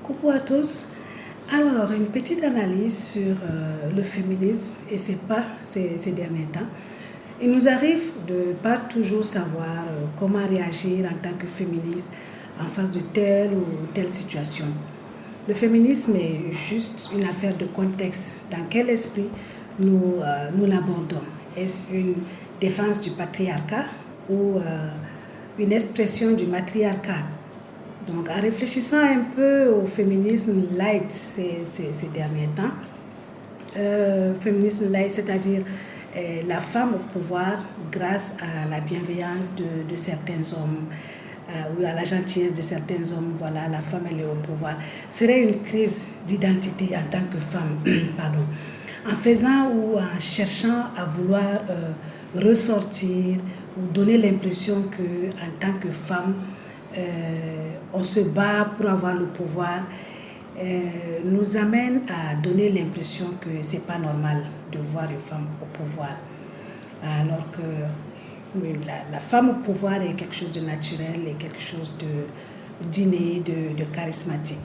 Coucou à tous. Alors, une petite analyse sur le féminisme et ses pas ces derniers temps. Il nous arrive de ne pas toujours savoir comment réagir en tant que féministe en face de telle ou telle situation. Le féminisme est juste une affaire de contexte. Dans quel esprit nous l'abordons? Est-ce une défense du patriarcat ou une expression du matriarcat? Donc, en réfléchissant un peu au féminisme light ces derniers temps, féminisme light, c'est-à-dire la femme au pouvoir grâce à la bienveillance de certains hommes ou à la gentillesse de certains hommes, voilà, la femme elle est au pouvoir, serait une crise d'identité en tant que femme, pardon, en faisant ou en cherchant à vouloir ressortir ou donner l'impression que en tant que femme, on se bat pour avoir le pouvoir, nous amène à donner l'impression que c'est pas normal de voir une femme au pouvoir. Alors que la femme au pouvoir est quelque chose de naturel, est quelque chose d'inné, de charismatique.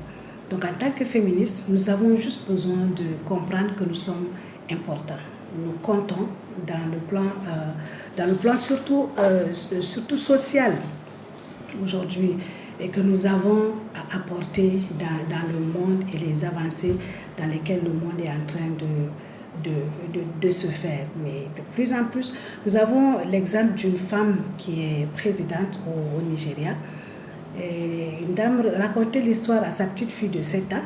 Donc en tant que féministes, nous avons juste besoin de comprendre que nous sommes importants. Nous comptons dans le plan surtout social aujourd'hui, et que nous avons à apporter dans le monde et les avancées dans lesquelles le monde est en train de se faire. Mais de plus en plus, nous avons l'exemple d'une femme qui est présidente au Nigeria. Et une dame racontait l'histoire à sa petite fille de 7 ans,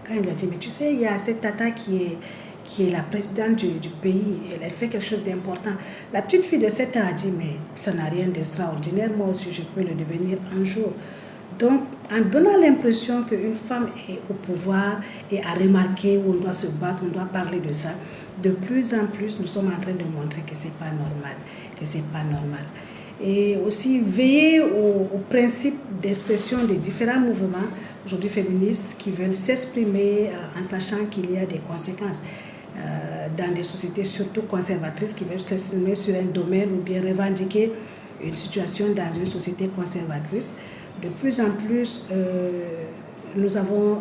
quand elle lui a dit, mais tu sais, il y a cette tata qui est la présidente du pays, elle fait quelque chose d'important. La petite fille de 7 ans a dit, mais ça n'a rien d'extraordinaire, moi aussi je peux le devenir un jour. Donc, en donnant l'impression qu'une femme est au pouvoir et à remarquer où on doit se battre, on doit parler de ça, de plus en plus, nous sommes en train de montrer que c'est pas normal, Et aussi veiller au principe d'expression des différents mouvements, aujourd'hui féministes, qui veulent s'exprimer en sachant qu'il y a des conséquences. Dans des sociétés surtout conservatrices qui veulent s'exprimer sur un domaine ou bien revendiquer une situation dans une société conservatrice. De plus en plus, nous avons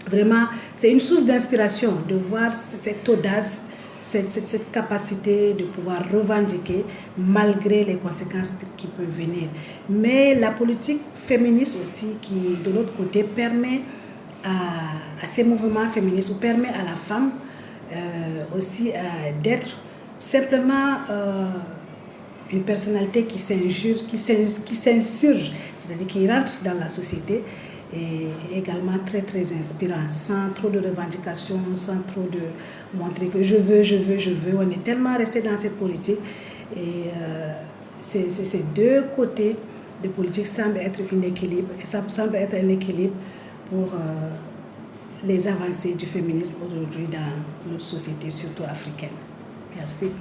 vraiment, c'est une source d'inspiration de voir cette audace, cette capacité de pouvoir revendiquer malgré les conséquences qui peuvent venir. Mais la politique féministe aussi, qui de l'autre côté permet à ces mouvements féministes, ou permet à la femme aussi d'être simplement une personnalité qui s'insurge, c'est-à-dire qui rentre dans la société, et également très très inspirant, sans trop de revendications, sans trop de montrer que je veux. On est tellement resté dans cette politique, et ces deux côtés de politique semblent être un équilibre pour les avancées du féminisme aujourd'hui dans notre société, surtout africaine. Merci.